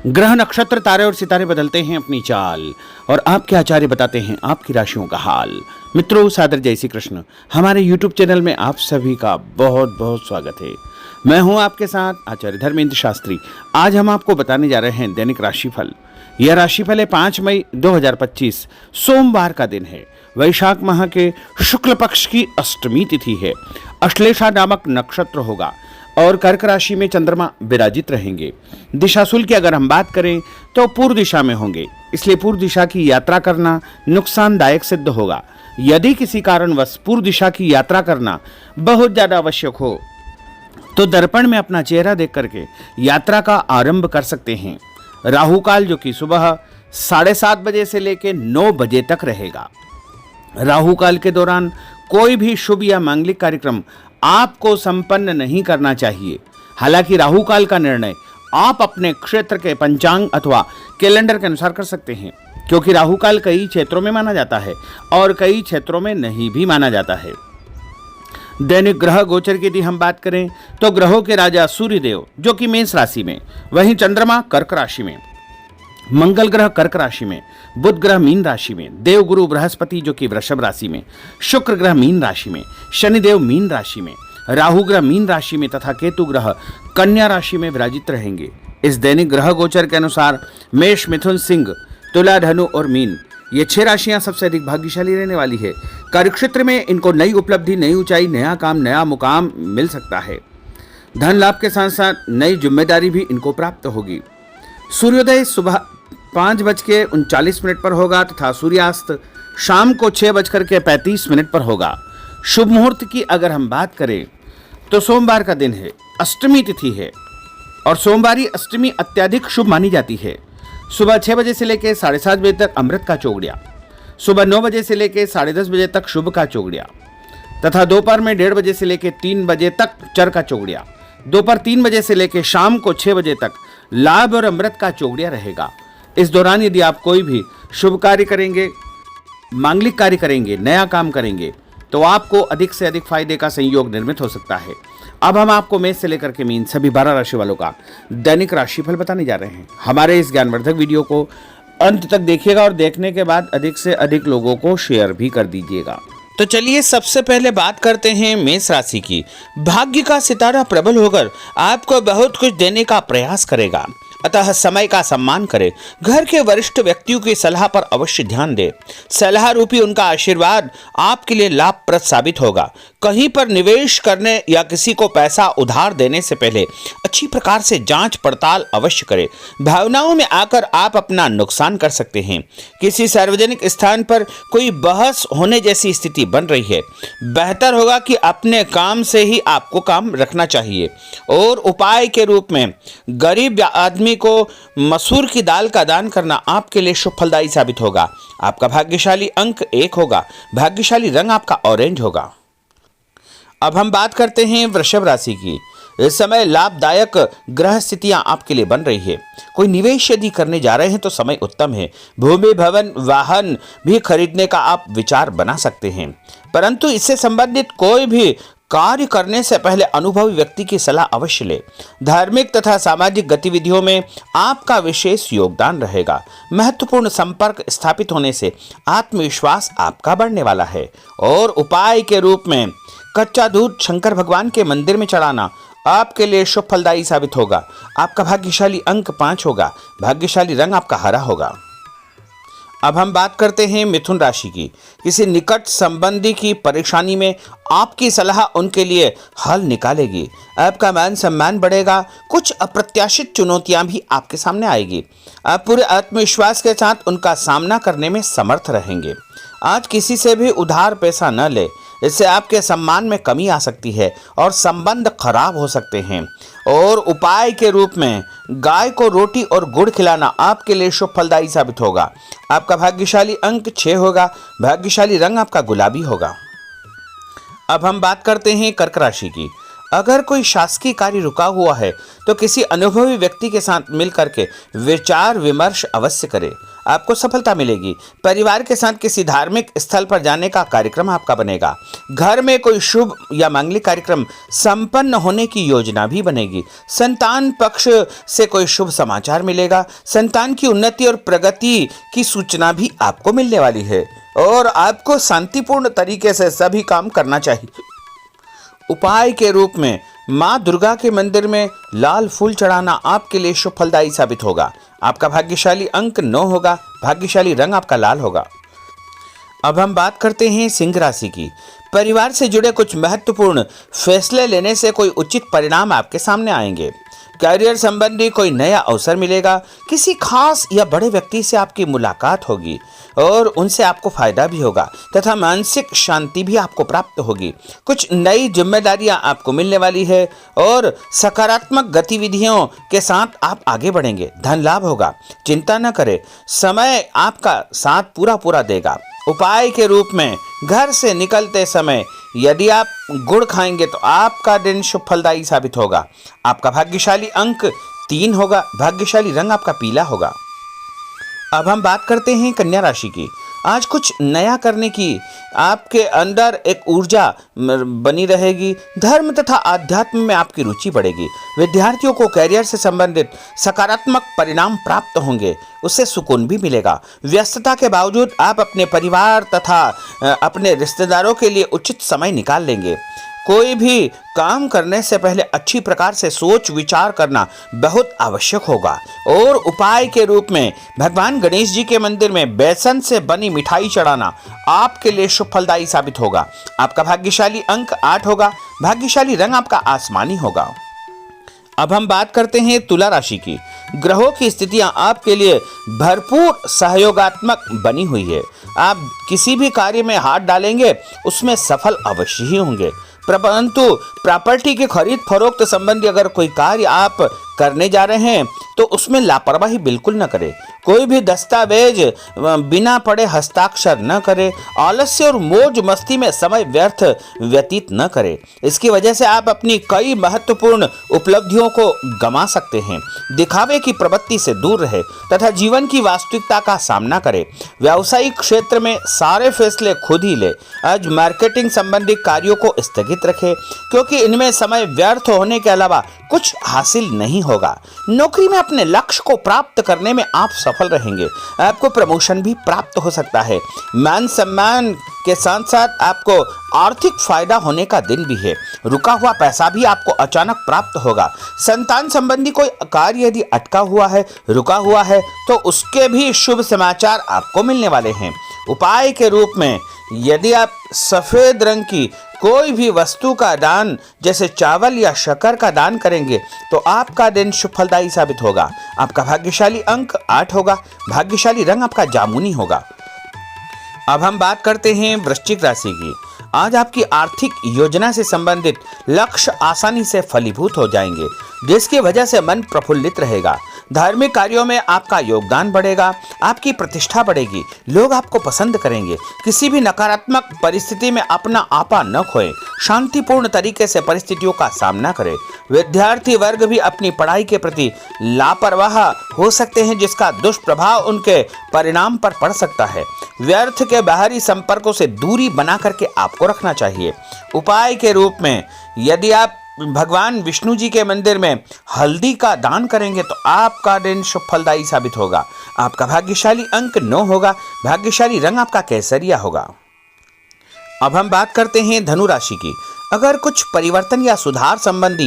ग्रह नक्षत्र तारे और सितारे बदलते हैं अपनी चाल और आपके आचार्य बताते हैं आपकी राशियों का हाल। मित्रों, सादर जय श्री कृष्ण। हमारे YouTube चैनल में आप सभी का बहुत बहुत स्वागत है। मैं हूं आपके साथ आचार्य धर्मेंद्र शास्त्री। आज हम आपको बताने जा रहे हैं दैनिक राशिफल। यह राशिफल है 5 मई 2025 सोमवार का दिन है। वैशाख माह के शुक्ल पक्ष की अष्टमी तिथि है। अश्लेषा नामक नक्षत्र होगा और कर्क राशि में चंद्रमा विराजित रहेंगे। दिशाशूल की अगर हम बात करें तो पूर्व दिशा में होंगे, इसलिए पूर्व दिशा की यात्रा करना नुकसानदायक सिद्ध होगा। यदि किसी कारणवश पूर्व दिशा की यात्रा करना बहुत ज्यादा आवश्यक हो तो दर्पण में अपना चेहरा देख करके यात्रा का आरंभ कर सकते हैं। राहु काल जो कि सुबह 7:30 बजे से लेकर 9 बजे तक रहेगा। राहु काल के दौरान कोई भी शुभ या मांगलिक कार्यक्रम आपको संपन्न नहीं करना चाहिए। हालांकि राहु काल का निर्णय आप अपने क्षेत्र के पंचांग अथवा कैलेंडर के अनुसार कर सकते हैं, क्योंकि राहु काल कई क्षेत्रों में माना जाता है और कई क्षेत्रों में नहीं भी माना जाता है। दैनिक ग्रह गोचर की यदि हम बात करें तो ग्रहों के राजा सूर्यदेव जो कि मेष राशि में, वहीं चंद्रमा कर्क राशि में, मंगल ग्रह कर्क राशि में, बुध ग्रह मीन राशि में, देव गुरु बृहस्पति जो कि वृषभ राशि में, शुक्र ग्रह मीन राशि में, शनिदेव मीन राशि में, राहु ग्रह मीन राशि में तथा केतु ग्रह कन्या राशि में विराजित रहेंगे। इस दैनिक ग्रह गोचर के अनुसार मेष, मिथुन, सिंह, तुला, धनु और मीन ये 6 राशियां सबसे अधिक भाग्यशाली रहने वाली है। कार्यक्षेत्र में इनको नई उपलब्धि, नई ऊंचाई, नया काम, नया मुकाम मिल सकता है। धन लाभ के साथ साथ नई जिम्मेदारी भी इनको प्राप्त होगी। सूर्योदय सुबह 5:39 पर होगा तथा सूर्यास्त शाम को 6:35 पर होगा। शुभ मुहूर्त की अगर हम बात करें तो सोमवार का दिन है, अष्टमी तिथि है और सोमवारी अष्टमी अत्यधिक शुभ मानी जाती है। सुबह 6 बजे से लेकर 7:30 बजे तक अमृत का चौगड़िया, सुबह 9 बजे से लेकर 10:30 बजे तक शुभ का चौगड़िया तथा दोपहर में 1:30 बजे से लेकर 3 बजे तक चर का चौगड़िया, दोपहर 3 बजे से लेकर शाम को 6 बजे तक लाभ और अमृत का चौगड़िया रहेगा। इस दौरान यदि आप कोई भी शुभ कार्य करेंगे, मांगलिक कार्य करेंगे, नया काम करेंगे तो आपको अधिक से अधिक फायदे का संयोग निर्मित हो सकता है। अब हम आपको मेष से लेकर के मीन सभी 12 राशि वालों का दैनिक राशिफल बताने जा रहे हैं। हमारे इस ज्ञानवर्धक वीडियो को अंत तक देखिएगा और देखने के बाद अधिक से अधिक लोगों को शेयर भी कर दीजिएगा। तो चलिए सबसे पहले बात करते हैं मेष राशि की। भाग्य का सितारा प्रबल होकर आपको बहुत कुछ देने का प्रयास करेगा, अतः समय का सम्मान करें। घर के वरिष्ठ व्यक्तियों की सलाह पर अवश्य ध्यान दें। सलाह रूपी उनका आशीर्वाद आपके लिए लाभप्रद साबित होगा। कहीं पर निवेश करने या किसी को पैसा उधार देने से पहले अच्छी प्रकार से जांच पड़ताल अवश्य करें। भावनाओं में आकर आप अपना नुकसान कर सकते हैं। किसी सार्वजनिक स्थान पर कोई बहस होने जैसी स्थिति बन रही है। बेहतर होगा कि अपने काम से ही आपको काम रखना चाहिए। और उपाय के रूप में गरीब आदमी को मसूर की दाल का दान करना आपके लिए शुभ फलदायी साबित होगा। आपका भाग्यशाली अंक 1 होगा। भाग्यशाली रंग आपका ऑरेंज होगा। अब हम बात करते हैं वृषभ राशि की। इस समय लाभदायक ग्रह स्थितियां आपके लिए बन रही है। कोई निवेश यदि करने जा रहे हैं तो समय उत्तम है। भूमि, भवन, वाहन भी खरीदने का आप विचार बना सकते हैं, परंतु इससे संबंधित कोई भी कार्य करने से पहले अनुभवी व्यक्ति की सलाह अवश्य ले। धार्मिक तथा सामाजिक गतिविधियों में आपका विशेष योगदान रहेगा। महत्वपूर्ण संपर्क स्थापित होने से आत्मविश्वास आपका बढ़ने वाला है। और उपाय के रूप में कच्चा दूध शंकर भगवान के मंदिर में चढ़ाना आपके लिए शुभ फलदायी साबित होगा। आपका भाग्यशाली अंक 5 होगा। भाग्यशाली रंग आपका हरा होगा। अब हम बात करते हैं मिथुन राशि की। किसी निकट संबंधी की परेशानी में आपकी सलाह उनके लिए हल निकालेगी। आपका मान सम्मान बढ़ेगा। कुछ अप्रत्याशित चुनौतियां भी आपके सामने आएगी। आप पूरे आत्मविश्वास के साथ उनका सामना करने में समर्थ रहेंगे। आज किसी से भी उधार पैसा न ले, इससे आपके सम्मान में कमी आ सकती है और संबंध खराब हो सकते हैं। और उपाय के रूप में गाय को रोटी और गुड़ खिलाना आपके लिए शुभ फलदायी साबित होगा। आपका भाग्यशाली अंक 6 होगा। भाग्यशाली रंग आपका गुलाबी होगा। अब हम बात करते हैं कर्क राशि की। अगर कोई शासकीय कार्य रुका हुआ है तो किसी अनुभवी व्यक्ति के साथ मिलकर के विचार विमर्श अवश्य करें। आपको सफलता मिलेगी। परिवार के साथ किसी धार्मिक स्थल पर जाने का कार्यक्रम आपका बनेगा। घर में कोई शुभ या मांगलिक कार्यक्रम संपन्न होने की योजना भी बनेगी। संतान पक्ष से कोई शुभ समाचार मिलेगा। संतान की उन्नति और प्रगति की सूचना भी आपको मिलने वाली है और आपको शांतिपूर्ण तरीके से सभी काम करना चाहिए। उपाय के रूप में माँ दुर्गा के मंदिर में लाल फूल चढ़ाना आपके लिए शुभ फलदायी साबित होगा। आपका भाग्यशाली अंक 9 होगा। भाग्यशाली रंग आपका लाल होगा। अब हम बात करते हैं सिंह राशि की। परिवार से जुड़े कुछ महत्वपूर्ण फैसले लेने से कोई उचित परिणाम आपके सामने आएंगे। करियर संबंधी कोई नया अवसर मिलेगा। किसी खास या बड़े व्यक्ति से आपकी मुलाकात होगी और उनसे आपको फायदा भी होगा तथा मानसिक शांति भी आपको प्राप्त होगी। कुछ नई जिम्मेदारियां आपको मिलने वाली है और सकारात्मक गतिविधियों के साथ आप आगे बढ़ेंगे। धन लाभ होगा। चिंता न करें, समय आपका साथ पूरा देगा। उपाय के रूप में घर से निकलते समय यदि आप गुड़ खाएंगे तो आपका दिन शुभ फलदायी साबित होगा। आपका भाग्यशाली अंक 3 होगा। भाग्यशाली रंग आपका पीला होगा। अब हम बात करते हैं कन्या राशि की। आज कुछ नया करने की आपके अंदर एक ऊर्जा बनी रहेगी। धर्म तथा आध्यात्म में आपकी रुचि बढ़ेगी। विद्यार्थियों को कैरियर से संबंधित सकारात्मक परिणाम प्राप्त होंगे, उससे सुकून भी मिलेगा। व्यस्तता के बावजूद आप अपने परिवार तथा अपने रिश्तेदारों के लिए उचित समय निकाल लेंगे। कोई भी काम करने से पहले अच्छी प्रकार से सोच विचार करना बहुत आवश्यक होगा। और उपाय के रूप में भगवान गणेश जी के मंदिर में बेसन से बनी मिठाई चढ़ाना आपके लिए शुभ फलदायी साबित होगा। आपका भाग्यशाली अंक 8 होगा। भाग्यशाली रंग आपका आसमानी होगा। अब हम बात करते हैं तुला राशि की। ग्रहों की स्थितियां आपके लिए भरपूर सहयोगात्मक बनी हुई है। आप किसी भी कार्य में हाथ डालेंगे उसमें सफल अवश्य ही होंगे। परंतु प्रॉपर्टी के खरीद फरोख्त संबंधी अगर कोई कार्य आप करने जा रहे हैं तो उसमें लापरवाही बिल्कुल न करें। कोई भी दस्तावेज बिना पढ़े हस्ताक्षर न करें। आलस्य और मौज मस्ती में समय व्यतीत न करें। इसकी वजह से आप अपनी कई महत्वपूर्ण उपलब्धियों को गंवा सकते हैं। दिखावे की प्रवृत्ति से दूर रहे तथा जीवन की वास्तविकता का सामना करें। व्यावसायिक क्षेत्र में सारे फैसले खुद ही ले। आज मार्केटिंग संबंधी कार्यों को स्थगित रखें क्योंकि इनमें समय व्यर्थ होने के अलावा कुछ हासिल नहीं होगा। नौकरी में अपने लक्ष्य को प्राप्त करने में आप सफल रहेंगे। आपको प्रमोशन भी प्राप्त हो सकता है। मान सम्मान के साथ साथ आपको आर्थिक फायदा होने का दिन भी है। रुका हुआ पैसा भी आपको अचानक प्राप्त होगा। संतान संबंधी कोई कार्य यदि अटका हुआ है, रुका हुआ है तो उसके भी शुभ समाचार आपको मिलने वाले हैं। उपाय के रूप में यदि आप सफेद रंग की कोई भी वस्तु का दान जैसे चावल या शक्कर का दान करेंगे तो आपका दिन शुभ फलदायी साबित होगा। आपका भाग्यशाली अंक 8 होगा। भाग्यशाली रंग आपका जामुनी होगा। अब हम बात करते हैं वृश्चिक राशि की। आज आपकी आर्थिक योजना से संबंधित लक्ष्य आसानी से फलीभूत हो जाएंगे, जिसकी वजह से मन प्रफुल्लित रहेगा। धार्मिक कार्यों में आपका योगदान बढ़ेगा। आपकी प्रतिष्ठा बढ़ेगी। लोग आपको पसंद करेंगे। किसी भी नकारात्मक परिस्थिति में अपना आपा न खोएं। शांतिपूर्ण तरीके से परिस्थितियों का सामना करें। विद्यार्थी वर्ग भी अपनी पढ़ाई के प्रति लापरवाह हो सकते हैं, जिसका दुष्प्रभाव उनके परिणाम पर पड़ सकता है। व्यर्थ के बाहरी संपर्कों से दूरी बना करके आपको रखना चाहिए। उपाय के रूप में यदि आप भगवान विष्णु जी के मंदिर में हल्दी का दान करेंगे तो आपका दिन शुभ फलदायी साबित होगा। आपका भाग्यशाली अंक 9 होगा। भाग्यशाली रंग आपका केसरिया होगा। अब हम बात करते हैं धनु राशि की। अगर कुछ परिवर्तन या सुधार संबंधी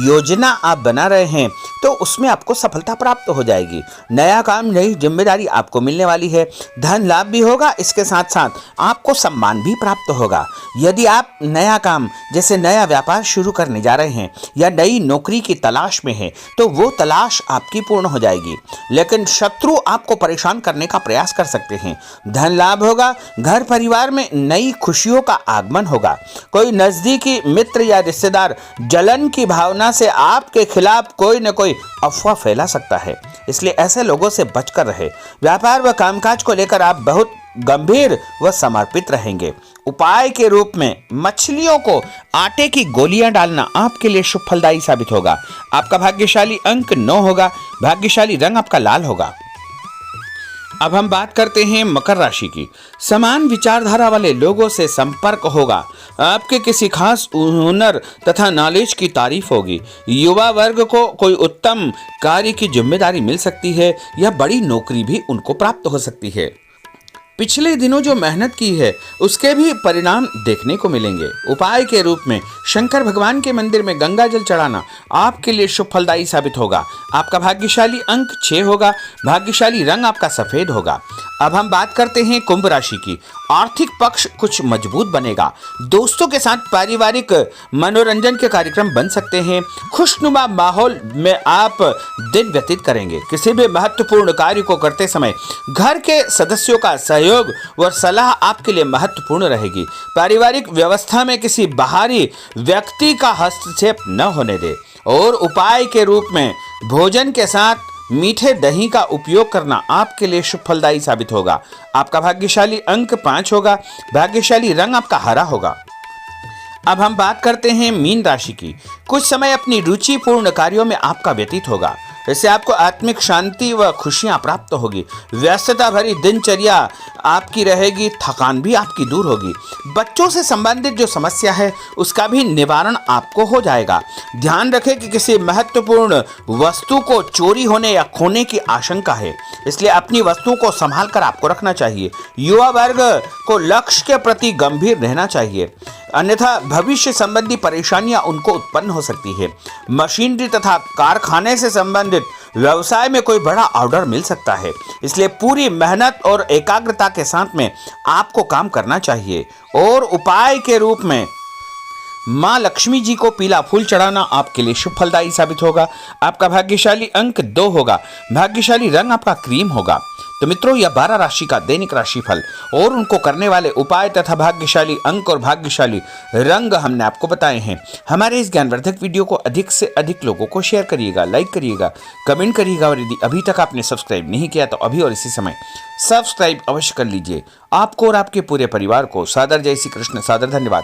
योजना आप बना रहे हैं तो उसमें आपको सफलता प्राप्त हो जाएगी। नया काम, नई जिम्मेदारी आपको मिलने वाली है। धन लाभ भी होगा। इसके साथ साथ आपको सम्मान भी प्राप्त होगा। यदि आप नया काम जैसे नया व्यापार शुरू करने जा रहे हैं या नई नौकरी की तलाश में हैं तो वो तलाश आपकी पूर्ण हो जाएगी, लेकिन शत्रु आपको परेशान करने का प्रयास कर सकते हैं। धन लाभ होगा। घर परिवार में नई खुशियों का आगमन होगा। कोई नजदीकी मित्र या रिश्तेदार जलन की भावना से आपके खिलाफ कोई न कोई अफवाह फैला सकता है, इसलिए ऐसे लोगों से बचकर रहे। व्यापार व कामकाज को लेकर आप बहुत गंभीर व समर्पित रहेंगे। उपाय के रूप में मछलियों को आटे की गोलियां डालना आपके लिए शुभ फलदायी साबित होगा। आपका भाग्यशाली अंक 9 होगा। भाग्यशाली रंग आपका लाल होगा। अब हम बात करते हैं मकर राशि की। समान विचारधारा वाले लोगों से संपर्क होगा। आपके किसी खास हुनर तथा नॉलेज की तारीफ होगी। युवा वर्ग को कोई उत्तम कार्य की जिम्मेदारी मिल सकती है या बड़ी नौकरी भी उनको प्राप्त हो सकती है। पिछले दिनों जो मेहनत की है उसके भी परिणाम देखने को मिलेंगे। उपाय के रूप में शंकर भगवान के मंदिर में गंगा जल चढ़ाना आपके लिए शुभ फलदायी साबित होगा। आपका भाग्यशाली अंक 6 होगा। भाग्यशाली रंग आपका सफेद होगा। अब हम बात करते हैं कुंभ राशि की। आर्थिक पक्ष कुछ मजबूत बनेगा। दोस्तों के साथ पारिवारिक मनोरंजन के कार्यक्रम बन सकते हैं। खुशनुमा माहौल में आप दिन व्यतीत करेंगे। किसी भी महत्वपूर्ण कार्य को करते समय घर के सदस्यों का सहयोग व सलाह आपके लिए महत्वपूर्ण रहेगी। पारिवारिक व्यवस्था में किसी बाहरी व्यक्ति का हस्तक्षेप न होने दे। और उपाय के रूप में भोजन के साथ मीठे दही का उपयोग करना आपके लिए शुभ फलदायी साबित होगा। आपका भाग्यशाली अंक 5 होगा। भाग्यशाली रंग आपका हरा होगा। अब हम बात करते हैं मीन राशि की। कुछ समय अपनी रुचिपूर्ण कार्यों में आपका व्यतीत होगा। इससे आपको आत्मिक शांति व खुशियां प्राप्त होगी। व्यस्तता भरी दिनचर्या आपकी रहेगी। थकान भी आपकी दूर होगी। बच्चों से संबंधित जो समस्या है उसका भी निवारण आपको हो जाएगा। ध्यान रखें कि किसी महत्वपूर्ण वस्तु को चोरी होने या खोने की आशंका है, इसलिए अपनी वस्तुओं को संभाल कर आपको रखना चाहिए। युवा वर्ग को लक्ष्य के प्रति गंभीर रहना चाहिए, अन्यथा भविष्य संबंधी परेशानियां उनको उत्पन्न हो सकती है। मशीनरी तथा कारखाने से संबंधित व्यवसाय में कोई बड़ा ऑर्डर मिल सकता है, इसलिए पूरी मेहनत और एकाग्रता के साथ में आपको काम करना चाहिए। और उपाय के रूप में माँ लक्ष्मी जी को पीला फूल चढ़ाना आपके लिए शुभ फलदायी साबित होगा। आपका भाग्यशाली अंक 2 होगा। भाग्यशाली रंग आपका क्रीम होगा। तो मित्रों, यह 12 राशि का दैनिक राशिफल और उनको करने वाले उपाय तथा भाग्यशाली अंक और भाग्यशाली रंग हमने आपको बताए हैं। हमारे इस ज्ञानवर्धक वीडियो को अधिक से अधिक लोगों को शेयर करिएगा, लाइक करिएगा, कमेंट करिएगा और यदि अभी तक आपने सब्सक्राइब नहीं किया तो अभी और इसी समय सब्सक्राइब अवश्य कर लीजिए। आपको और आपके पूरे परिवार को सादर जय श्री कृष्ण, सादर धन्यवाद।